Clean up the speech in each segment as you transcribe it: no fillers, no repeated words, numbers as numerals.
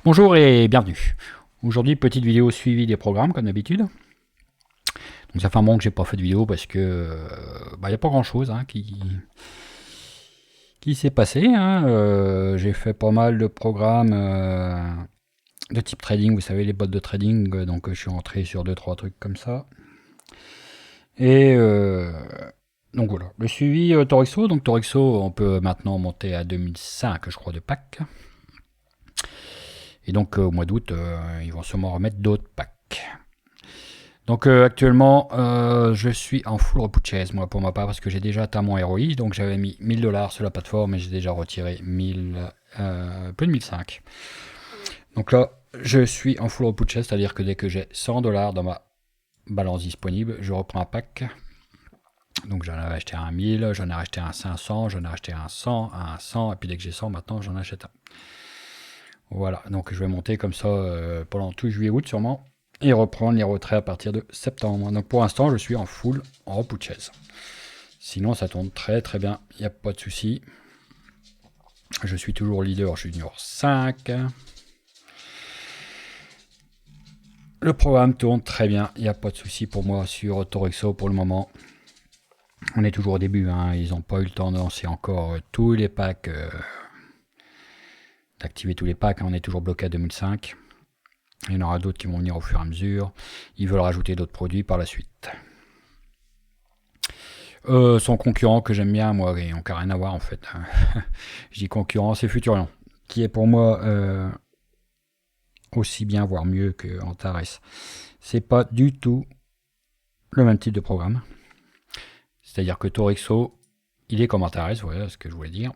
Bonjour et bienvenue. Aujourd'hui, petite vidéo suivie des programmes comme d'habitude. Donc ça fait un moment que j'ai pas fait de vidéo parce que y a pas grand chose qui s'est passé. J'ai fait pas mal de programmes de type trading, vous savez les bots de trading, donc je suis rentré sur 2-3 trucs comme ça. Et donc voilà, le suivi Torexo. Donc Torexo, on peut maintenant monter à 2005, je crois, de pack. Et donc au mois d'août, ils vont sûrement remettre d'autres packs. Donc actuellement, je suis en full repurchase, moi pour ma part, parce que j'ai déjà atteint mon ROI. Donc j'avais mis 1000$ sur la plateforme et j'ai déjà retiré plus de 1005. Donc là, je suis en full repurchase, c'est-à-dire que dès que j'ai 100$ dans ma balance disponible, je reprends un pack. Donc j'en avais acheté un 1000, j'en ai acheté un 500, j'en ai acheté un 100, un 100, et puis dès que j'ai 100 maintenant, j'en achète un. Voilà, donc je vais monter comme ça pendant tout juillet-août sûrement, et reprendre les retraits à partir de septembre. Donc pour l'instant, je suis en full en repurchase. Sinon, ça tourne très très bien, il n'y a pas de souci. Je suis toujours leader junior 5. Le programme tourne très bien, il n'y a pas de souci pour moi sur Torexo pour le moment. On est toujours au début, ils n'ont pas eu le temps de lancer encore tous les packs, d'activer tous les packs, on est toujours bloqué à 2005. Il y en aura d'autres qui vont venir au fur et à mesure. Ils veulent rajouter d'autres produits par la suite. Son concurrent que j'aime bien, moi, et on n'a rien à voir en fait. Je dis concurrent, c'est Futurion, qui est pour moi aussi bien, voire mieux que Antares. C'est pas du tout le même type de programme. C'est-à-dire que Torexo, il est comme Antares, voilà ce que je voulais dire.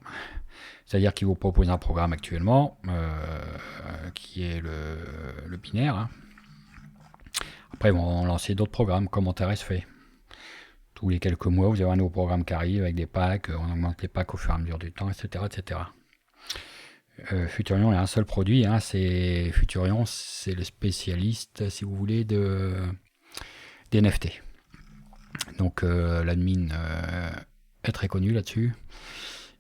C'est-à-dire qu'il vous propose un programme actuellement qui est le binaire. Après, ils vont lancer d'autres programmes comme Antares fait. Tous les quelques mois, vous avez un nouveau programme qui arrive avec des packs, on augmente les packs au fur et à mesure du temps, etc. etc. Futurion, il y a un seul produit, c'est Futurion, c'est le spécialiste, si vous voulez, des NFT. Donc l'admin est très connu là-dessus.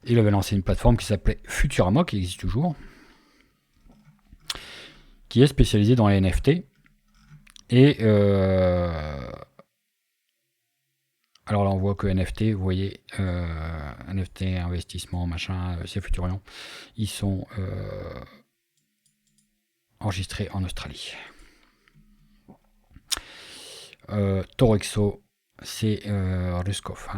Il avait lancé une plateforme qui s'appelait Futurama, qui existe toujours, qui est spécialisée dans les NFT. Et alors là on voit que NFT, vous voyez, NFT, investissement, machin, c'est Futurion. Ils sont enregistrés en Australie. Torexo, c'est Ruskov.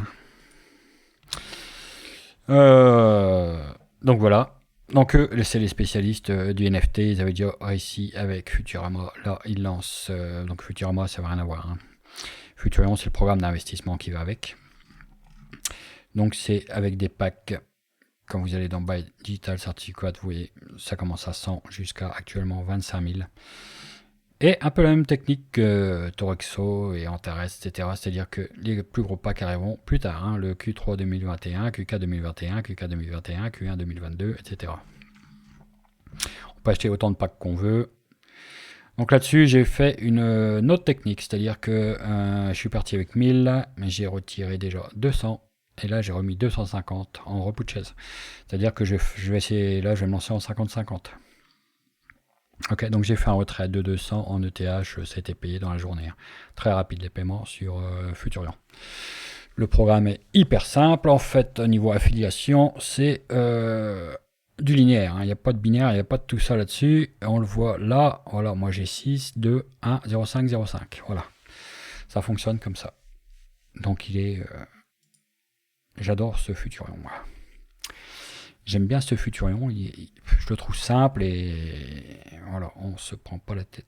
Donc voilà. Donc c'est les spécialistes du NFT. Ils avaient déjà réussi avec Futurama. Là, ils lancent. Donc Futurama, ça n'a rien à voir. Futurion, c'est le programme d'investissement qui va avec. Donc c'est avec des packs. Quand vous allez dans Buy Digital Certificate, vous voyez, ça commence à 100 jusqu'à actuellement 25 000. Et un peu la même technique que Torexo et Antares, etc. C'est-à-dire que les plus gros packs arriveront plus tard, le Q3 2021, QK 2021, QK 2021, Q1 2022, etc. On peut acheter autant de packs qu'on veut. Donc là-dessus, j'ai fait une autre technique, c'est-à-dire que je suis parti avec 1000, mais j'ai retiré déjà 200. Et là, j'ai remis 250 en repurchase. C'est-à-dire que je vais essayer, là, je vais me lancer en 50-50. Ok, donc j'ai fait un retrait de 200 en ETH, ça a été payé dans la journée. Très rapide les paiements sur Futurion. Le programme est hyper simple. En fait, au niveau affiliation, c'est du linéaire. Il n'y a pas de binaire, il n'y a pas de tout ça là-dessus. On le voit là. Voilà, moi j'ai 6, 2, 1, 0, 5, 0, 5. Voilà. Ça fonctionne comme ça. Donc il est... J'adore ce Futurion. Voilà. J'aime bien ce Futurion, je le trouve simple et voilà, on se prend pas la tête.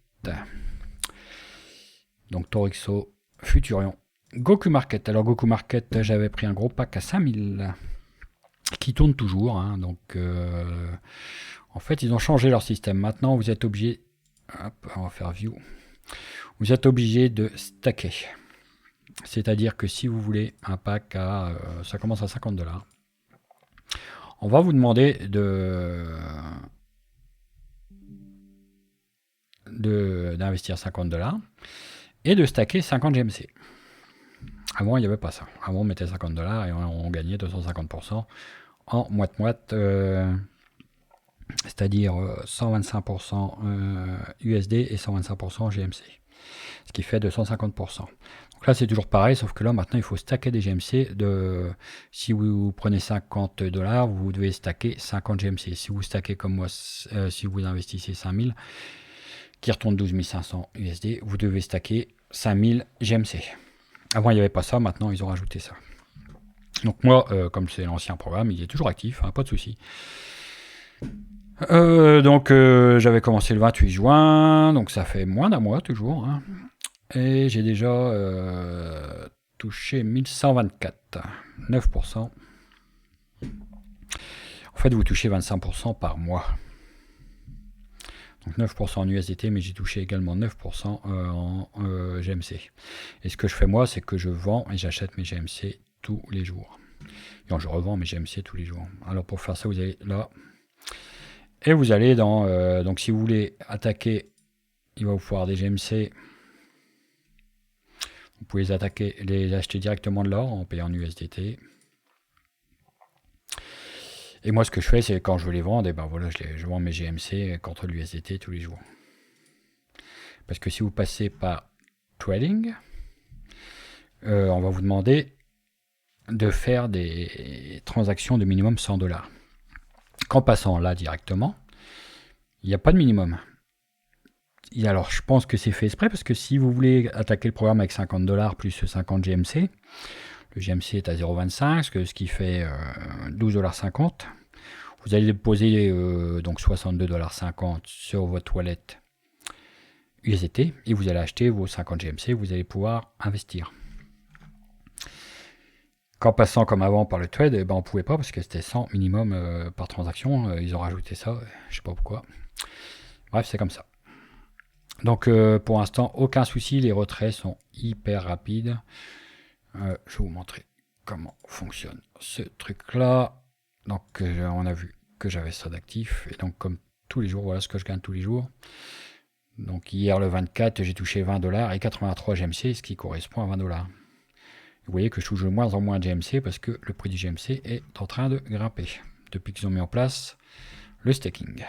Donc Torexo, Futurion, Goku Market. Alors Goku Market, j'avais pris un gros pack à 5000 qui tourne toujours. Donc en fait, ils ont changé leur système. Maintenant, vous êtes obligé, hop, on va faire view. Vous êtes obligé de stacker. C'est-à-dire que si vous voulez un pack à, ça commence à 50$. On va vous demander d'investir 50$ et de stacker 50 GMC. Avant, il n'y avait pas ça. Avant, on mettait 50$ et on gagnait 250% en moite-moite c'est-à-dire 125% USD et 125% GMC, ce qui fait 250%. Donc là c'est toujours pareil, sauf que là maintenant il faut stacker des GMC. Si vous prenez 50$, vous devez stacker 50 GMC. Si vous stackez comme moi, si vous investissez 5000, qui retourne 12 500 USD, vous devez stacker 5000 GMC. Avant il n'y avait pas ça, maintenant ils ont rajouté ça. Donc moi, comme c'est l'ancien programme, il est toujours actif, hein, pas de souci. J'avais commencé le 28 juin, donc ça fait moins d'un mois toujours, hein. Et j'ai déjà touché 1124, 9%. En fait, vous touchez 25% par mois. Donc 9% en USDT, mais j'ai touché également 9% en GMC. Et ce que je fais moi, c'est que je vends et j'achète mes GMC tous les jours. Et je revends mes GMC tous les jours. Alors pour faire ça, vous allez là. Et vous allez dans... donc si vous voulez attaquer, il va vous falloir des GMC. Vous pouvez les acheter directement de là en payant en USDT. Et moi, ce que je fais, c'est quand je veux les vendre, et ben voilà, je vends mes GMC contre l'USDT tous les jours. Parce que si vous passez par trading, on va vous demander de faire des transactions de minimum 100$. Qu'en passant là directement, il n'y a pas de minimum. Et alors, je pense que c'est fait exprès parce que si vous voulez attaquer le programme avec 50$ plus 50 GMC, le GMC est à 0,25, ce qui fait 12,50$. Vous allez déposer donc 62,50$ sur votre wallet USDT et vous allez acheter vos 50 GMC, vous allez pouvoir investir. Qu'en passant comme avant par le trade, on ne pouvait pas parce que c'était 100 minimum par transaction. Ils ont rajouté ça, je sais pas pourquoi. Bref, c'est comme ça. Donc pour l'instant, aucun souci, les retraits sont hyper rapides. Je vais vous montrer comment fonctionne ce truc-là. Donc on a vu que j'avais ça d'actif. Et donc comme tous les jours, voilà ce que je gagne tous les jours. Donc hier le 24, j'ai touché 20$ et 83 GMC, ce qui correspond à 20$. Vous voyez que je touche de moins en moins de GMC parce que le prix du GMC est en train de grimper depuis qu'ils ont mis en place le staking.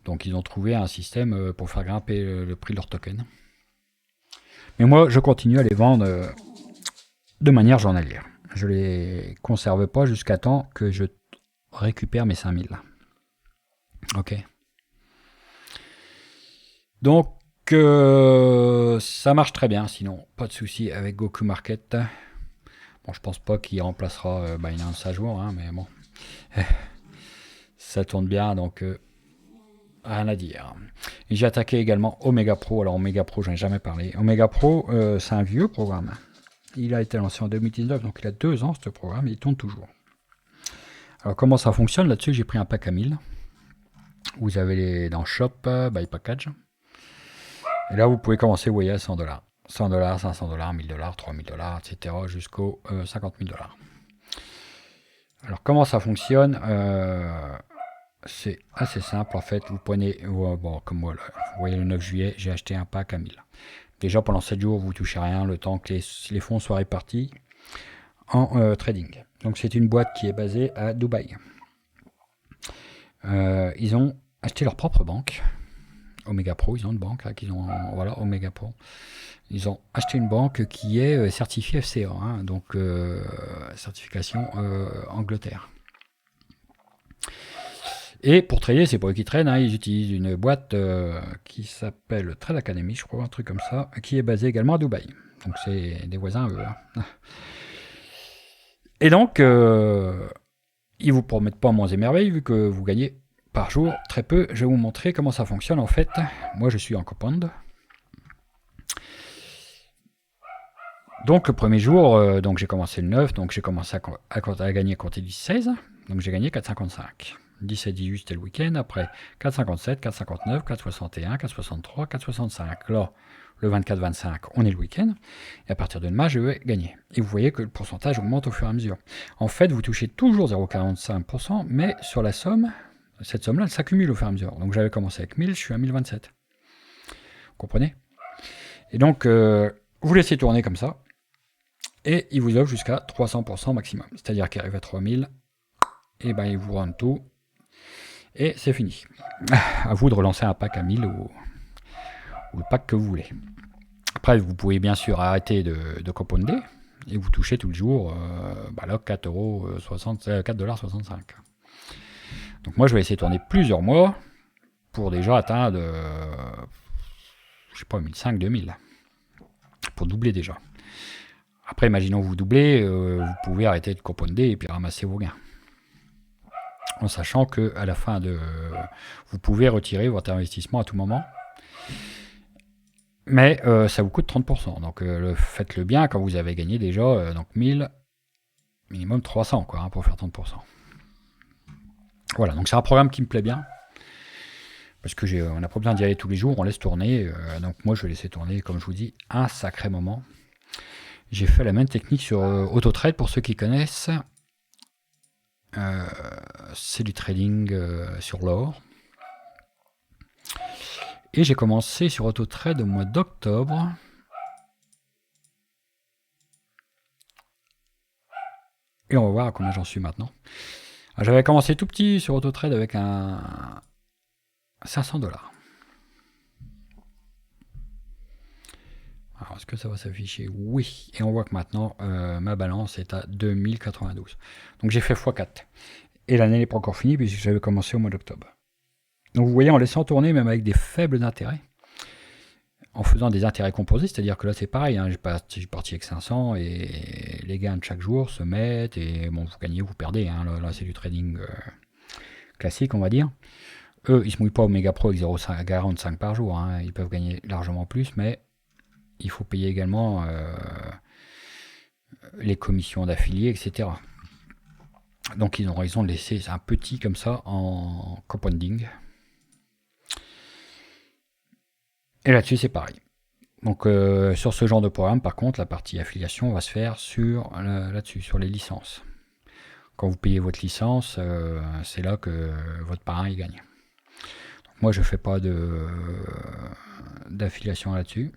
Donc ils ont trouvé un système pour faire grimper le prix de leur token. Mais moi je continue à les vendre de manière journalière. Je les conserve pas jusqu'à temps que je récupère mes 5000. Ok. Donc ça marche très bien, sinon pas de souci avec Goku Market. Bon, je pense pas qu'il remplacera Binance à jour, hein, mais bon, ça tourne bien, donc rien à dire. Et j'ai attaqué également Omega Pro. Alors Omega Pro, j'en ai jamais parlé. Omega Pro, c'est un vieux programme. Il a été lancé en 2019, donc il a 2 ans ce programme, et il tourne toujours. Alors comment ça fonctionne là-dessus? J'ai pris un pack à 1000. Vous avez dans Shop, Buy Package. Et là, vous pouvez commencer, vous voyez, à 100$. 100$, 500$, 1000$, 3000$, etc. jusqu'aux 50 000$. Alors, comment ça fonctionne? C'est assez simple, en fait. Vous prenez, bon, comme moi, là, vous voyez, le 9 juillet, j'ai acheté un pack à 1000. Déjà, pendant 7 jours, vous ne touchez rien, le temps que les fonds soient répartis en trading. Donc, c'est une boîte qui est basée à Dubaï. Ils ont acheté leur propre banque. Omega Pro, ils ont une banque là, voilà, Omega Pro. Ils ont acheté une banque qui est certifiée FCA, hein, donc certification Angleterre. Et pour trader, c'est pas eux qui traînent, hein, ils utilisent une boîte qui s'appelle Trade Academy, je crois, un truc comme ça, qui est basée également à Dubaï. Donc c'est des voisins eux. Hein. Et donc, ils vous promettent pas monts et merveilles vu que vous gagnez par jour très peu. Je vais vous montrer comment ça fonctionne en fait. Moi je suis en compound. Donc le premier jour, donc j'ai commencé le 9, donc j'ai commencé à gagner compter du 16, donc j'ai gagné 4,55. 17-18 c'était le week-end, après 4,57, 4,59, 4,61, 4,63, 4,65. Là, le 24-25, on est le week-end, et à partir de demain, je vais gagner. Et vous voyez que le pourcentage augmente au fur et à mesure. En fait, vous touchez toujours 0,45%, mais sur la somme, cette somme-là, elle s'accumule au fur et à mesure. Donc j'avais commencé avec 1000, je suis à 1027. Vous comprenez? Et donc, vous laissez tourner comme ça, et il vous offre jusqu'à 300% maximum. C'est-à-dire qu'il arrive à 3000, et ben ils vous rendent tout. Et c'est fini. À vous de relancer un pack à 1000 ou le pack que vous voulez. Après, vous pouvez bien sûr arrêter de componder et vous touchez tout le jour là, 4,65 $. Donc moi, je vais essayer de tourner plusieurs mois pour déjà atteindre, je sais pas, 1500, 2000. Pour doubler déjà. Après, imaginons vous doublez, vous pouvez arrêter de componder et puis ramasser vos gains. En sachant que à la fin vous pouvez retirer votre investissement à tout moment. Mais ça vous coûte 30%. Donc faites-le bien quand vous avez gagné déjà donc 1000, minimum 300 quoi, pour faire 30%. Voilà, donc c'est un programme qui me plaît bien. Parce que on n'a pas besoin d'y aller tous les jours, on laisse tourner. Donc moi je vais laisser tourner, comme je vous dis, un sacré moment. J'ai fait la même technique sur AutoTrade pour ceux qui connaissent. C'est du trading sur l'or. Et j'ai commencé sur AutoTrade au mois d'octobre. Et on va voir à combien j'en suis maintenant. J'avais commencé tout petit sur AutoTrade avec un 500 $. Alors, est-ce que ça va s'afficher? Oui. Et on voit que maintenant, ma balance est à 2092. Donc j'ai fait x4. Et l'année n'est pas encore finie puisque j'avais commencé au mois d'octobre. Donc vous voyez, en laissant tourner, même avec des faibles intérêts, en faisant des intérêts composés, c'est-à-dire que là c'est pareil, hein, j'ai parti avec 500 et les gains de chaque jour se mettent et bon, vous gagnez, vous perdez. Hein, là c'est du trading classique, on va dire. Eux, ils se mouillent pas au Mega Pro avec 0,45 par jour. Hein, ils peuvent gagner largement plus, mais il faut payer également les commissions d'affiliés, etc. Donc ils ont raison de laisser un petit comme ça en compounding. Et là-dessus c'est pareil. Donc sur ce genre de programme, par contre, la partie affiliation va se faire là-dessus, sur les licences. Quand vous payez votre licence, c'est là que votre parrain il gagne. Donc, moi je fais pas d'affiliation là-dessus.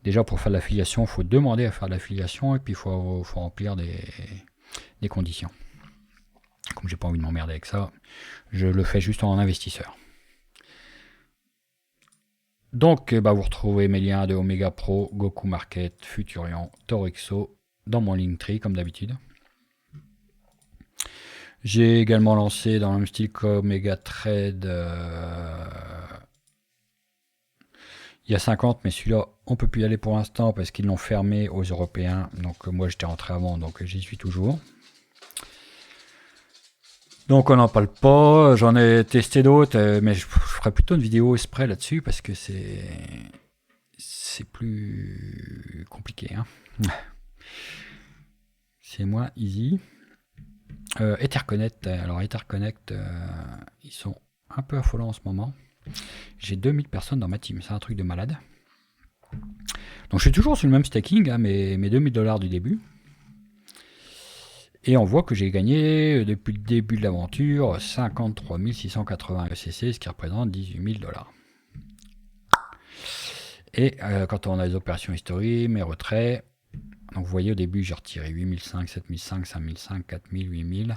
Déjà pour faire de l'affiliation, il faut demander à faire de l'affiliation et puis il faut remplir des conditions. Comme j'ai pas envie de m'emmerder avec ça, je le fais juste en investisseur. Donc vous retrouvez mes liens de Omega Pro, Goku Market, Futurion, Torixo dans mon Linktree comme d'habitude. J'ai également lancé dans le même style qu'Omega Trade il y a 50, mais celui-là on peut plus y aller pour l'instant parce qu'ils l'ont fermé aux Européens. Donc moi j'étais rentré avant, donc j'y suis toujours. Donc on n'en parle pas, j'en ai testé d'autres, mais je ferai plutôt une vidéo exprès là-dessus parce que c'est plus compliqué. Hein. C'est moins easy. Etherconnect, alors Etherconnect, ils sont un peu affolants en ce moment. J'ai 2000 personnes dans ma team, c'est un truc de malade. Donc je suis toujours sur le même staking, hein, mes 2000 $ du début. Et on voit que j'ai gagné depuis le début de l'aventure 53 680 ECC, ce qui représente 18 000 $. Et quand on a les opérations historiques, mes retraits, donc vous voyez au début j'ai retiré 8005, 7005, 5005, 4000, 8000.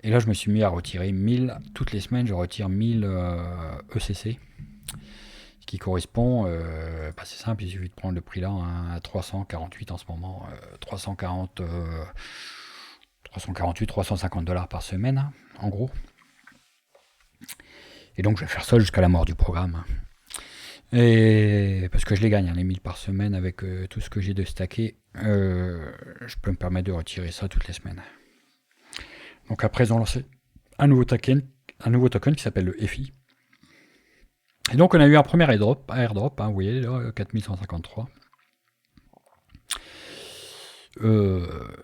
Et là je me suis mis à retirer 1000. Toutes les semaines je retire 1000 ECC. Ce qui correspond, c'est simple, il suffit de prendre le prix là à 348 en ce moment. 348, 350 $ par semaine, hein, en gros. Et donc je vais faire ça jusqu'à la mort du programme. Et parce que je les gagne, hein, les 1000 par semaine avec tout ce que j'ai de stacké, je peux me permettre de retirer ça toutes les semaines. Donc après ils ont lancé un nouveau token qui s'appelle le EFI. Et donc on a eu un premier airdrop, hein, vous voyez là, 4153.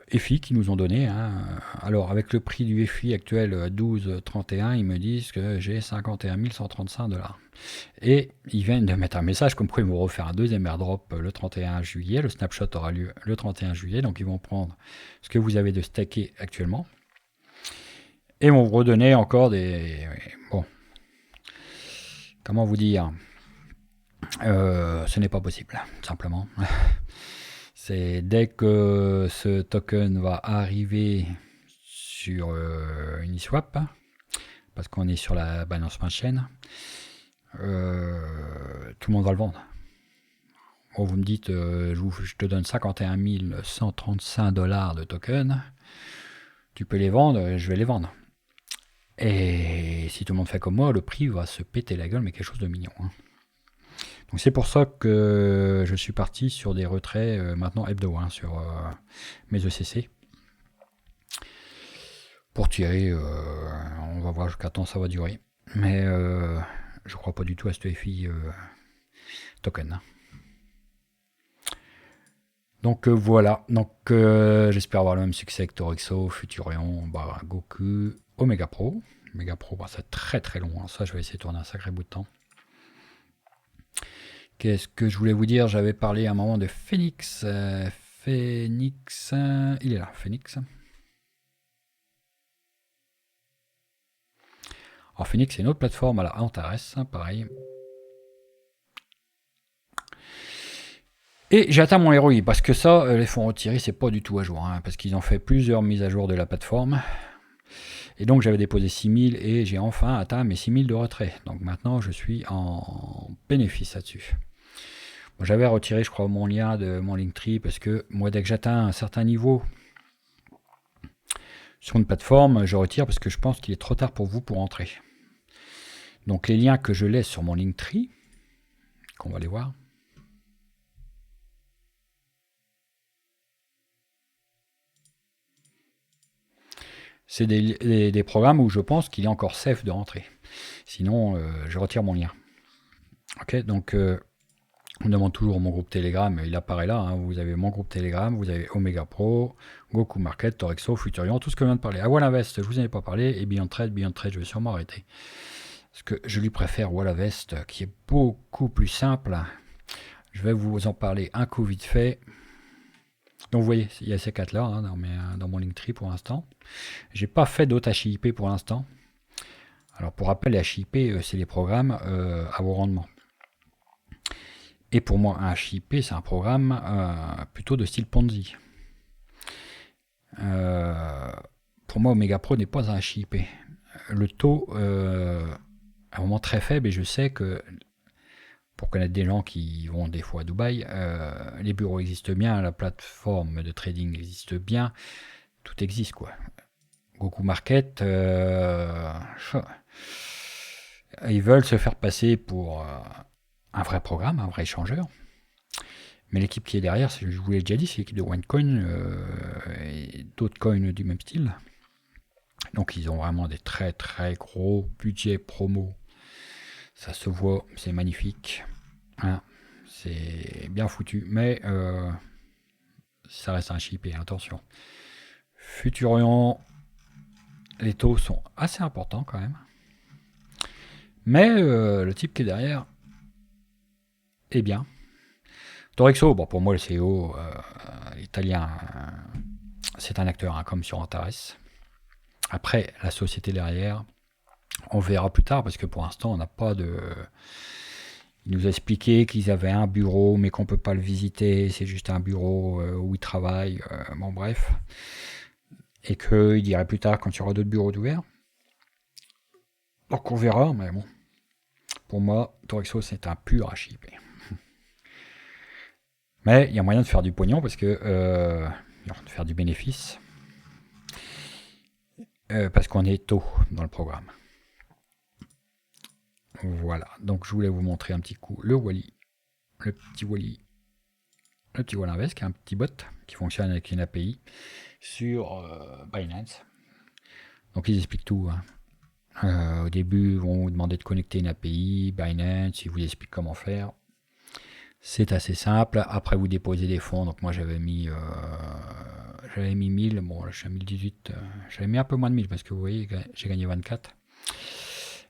EFI qui nous ont donné. Hein. Alors avec le prix du EFI actuel 12,31, ils me disent que j'ai 51 135 $. Et ils viennent de mettre un message comme quoi ils vont refaire un deuxième airdrop le 31 juillet. Le snapshot aura lieu le 31 juillet, donc ils vont prendre ce que vous avez de stacké actuellement. Et vont vous redonner encore des... Bon. Comment vous dire, ce n'est pas possible, simplement. C'est dès que ce token va arriver sur Uniswap, parce qu'on est sur la balance main chaîne. Tout le monde va le vendre. Bon, vous me dites, je te donne 51 135 $ de tokens, tu peux les vendre, je vais les vendre. Et si tout le monde fait comme moi, le prix va se péter la gueule, mais quelque chose de mignon. Hein. Donc c'est pour ça que je suis parti sur des retraits maintenant hebdo sur mes ECC. Pour tirer, on va voir jusqu'à temps ça va durer. Mais je crois pas du tout à ce FI token. Donc voilà, donc j'espère avoir le même succès avec Torexo, Futurion, Goku, Omega Pro. Omega Pro, c'est très très long, hein. Ça je vais essayer de tourner un sacré bout de temps. Qu'est-ce que je voulais vous dire? J'avais parlé à un moment de Phoenix. Phoenix, il est là, Phoenix. Alors Phoenix c'est une autre plateforme à la Antares, pareil. Et j'ai atteint mon ROI, parce que ça, les fonds retirés, c'est pas du tout à jour, hein, parce qu'ils ont fait plusieurs mises à jour de la plateforme. Et donc j'avais déposé 6000 et j'ai enfin atteint mes 6000 de retrait. Donc maintenant je suis en bénéfice là-dessus. Bon, j'avais retiré, je crois, mon lien de mon Linktree, parce que moi, dès que j'atteins un certain niveau sur une plateforme, je retire parce que je pense qu'il est trop tard pour vous pour entrer. Donc les liens que je laisse sur mon Linktree, qu'on va aller voir, c'est des programmes où je pense qu'il est encore safe de rentrer. Sinon, je retire mon lien. Ok, donc on demande toujours mon groupe Telegram, il apparaît là. Hein. Vous avez mon groupe Telegram, vous avez Omega Pro, Goku Market, Torexo, Futurion, tout ce que je viens de parler. À Wallinvest, je vous en ai pas parlé, et Beyond Trade, je vais sûrement arrêter. Parce que je lui préfère Wallinvest, qui est beaucoup plus simple. Je vais vous en parler un coup vite fait. Donc vous voyez, il y a ces 4 là hein, dans mon Linktree pour l'instant. J'ai pas fait d'autres HIP pour l'instant. Alors pour rappel, les HIP, c'est les programmes à haut rendement. Et pour moi, un HIP, c'est un programme plutôt de style Ponzi. Pour moi, Omega Pro n'est pas un HIP. Le taux est vraiment très faible et je sais que pour connaître des gens qui vont des fois à Dubaï, les bureaux existent bien, la plateforme de trading existe bien, tout existe quoi. Goku Market, ils veulent se faire passer pour un vrai programme, un vrai échangeur. Mais l'équipe qui est derrière, je vous l'ai déjà dit, c'est l'équipe de OneCoin et d'autres coins du même style. Donc ils ont vraiment des très très gros budgets promo. Ça se voit, c'est magnifique. Hein, c'est bien foutu. Mais ça reste un chip et attention. Futurion, les taux sont assez importants quand même. Mais le type qui est derrière est bien. Torexo, bon, pour moi le CEO italien, c'est un acteur hein, comme sur Antares. Après, la société derrière, on verra plus tard parce que pour l'instant, on n'a pas de... Il nous a expliqué qu'ils avaient un bureau mais qu'on ne peut pas le visiter, c'est juste un bureau où ils travaillent, bon bref. Et qu'il dirait plus tard quand il y aura d'autres bureaux ouverts. Donc on verra, mais bon. Pour moi, Torexo, c'est un pur HIP. Mais il y a moyen de faire du pognon parce que de faire du bénéfice parce qu'on est tôt dans le programme. Voilà, donc je voulais vous montrer un petit coup le petit Wallinvest qui est un petit bot qui fonctionne avec une API sur Binance. Donc ils expliquent tout. Hein. Au début, ils vont vous demander de connecter une API, Binance, ils vous expliquent comment faire. C'est assez simple. Après, vous déposez des fonds. Donc moi, j'avais mis 1000. Bon, là, je suis à 1018. J'avais mis un peu moins de 1000 parce que vous voyez, j'ai gagné 24.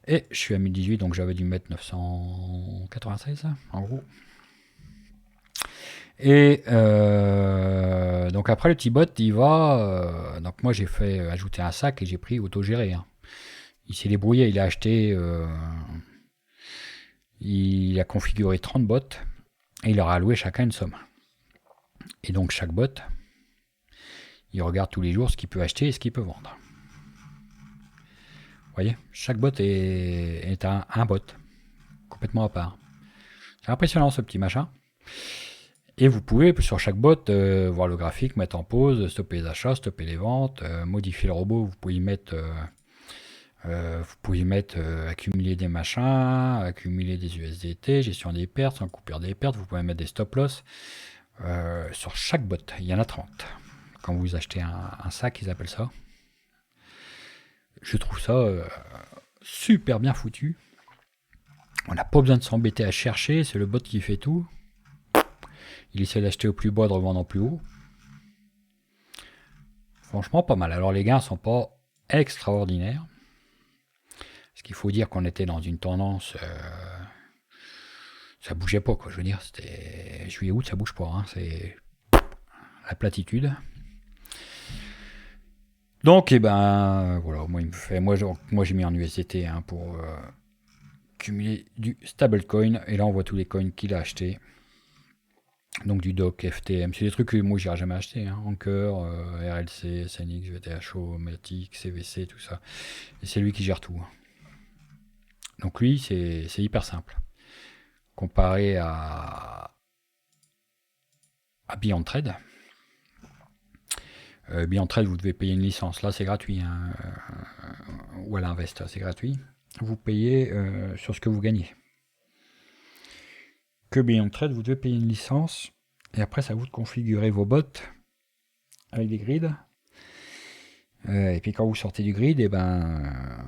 Et je suis à 1018, donc j'avais dû mettre 996, en gros. Et donc après, le petit bot, il va... donc moi, j'ai fait ajouter un sac et j'ai pris autogéré. Hein. Il s'est débrouillé, il a acheté... il a configuré 30 bots. Et il leur a alloué chacun une somme. Et donc chaque bot, il regarde tous les jours ce qu'il peut acheter et ce qu'il peut vendre. voyez, chaque bot est un bot, complètement à part. C'est impressionnant ce petit machin. Et vous pouvez sur chaque bot voir le graphique, mettre en pause, stopper les achats, stopper les ventes, modifier le robot. Vous pouvez y mettre, accumuler des machins, accumuler des USDT, gestion des pertes, sans coupure des pertes. Vous pouvez mettre des stop loss sur chaque bot. Il y en a 30. Quand vous achetez un sac, ils appellent ça. Je trouve ça super bien foutu. On n'a pas besoin de s'embêter à chercher, c'est le bot qui fait tout. Il essaie d'acheter au plus bas, de revendre en plus haut. Franchement, pas mal. Alors les gains sont pas extraordinaires. Parce qu'il faut dire qu'on était dans une tendance... ça bougeait pas, quoi. Je veux dire, c'était juillet-août, ça bouge pas. Hein. C'est la platitude. Donc, voilà. Moi j'ai mis en USDT pour cumuler du stablecoin. Et là, on voit tous les coins qu'il a achetés. Donc du DOC, FTM, c'est des trucs que moi j'irai jamais acheter, hein. Anker, RLC, SNX, VTHO, Matic, CVC, tout ça. Et c'est lui qui gère tout. Donc lui, c'est hyper simple. Comparé à Beyond Trade. Beyond Trade, vous devez payer une licence. Là, c'est gratuit. Hein. Ou à l'invest, c'est gratuit. Vous payez sur ce que vous gagnez. Que Beyond Trade, vous devez payer une licence et après c'est à vous de configurer vos bots avec des grids. Et puis quand vous sortez du grid,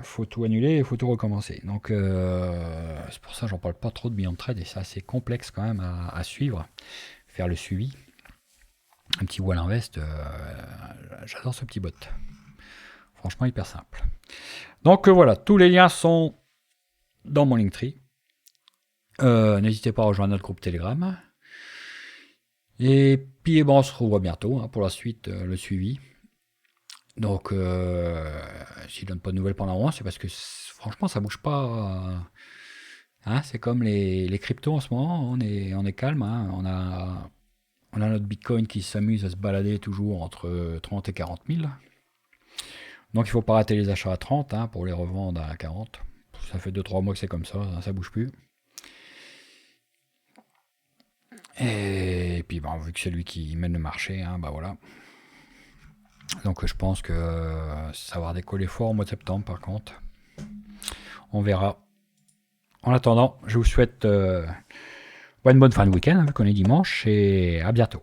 faut tout annuler et faut tout recommencer. Donc c'est pour ça que j'en parle pas trop de Beyond Trade et c'est assez complexe quand même à suivre, faire le suivi. Un petit Wall Invest, j'adore ce petit bot. Franchement hyper simple. Donc voilà, tous les liens sont dans mon Linktree. N'hésitez pas à rejoindre notre groupe Telegram. Et puis on se revoit bientôt pour la suite, le suivi. Donc s'il ne donne pas de nouvelles pendant un mois, c'est parce que franchement ça bouge pas. C'est comme les cryptos en ce moment, on est calme. On a notre Bitcoin qui s'amuse à se balader toujours entre 30 et 40 000. Donc il ne faut pas rater les achats à 30 pour les revendre à 40. Ça fait 2-3 mois que c'est comme ça, ça bouge plus. Et puis vu que c'est lui qui mène le marché, voilà. Donc je pense que ça va décoller fort au mois de septembre par contre. On verra. En attendant, je vous souhaite une bonne fin de week-end, vu qu'on est dimanche, et à bientôt.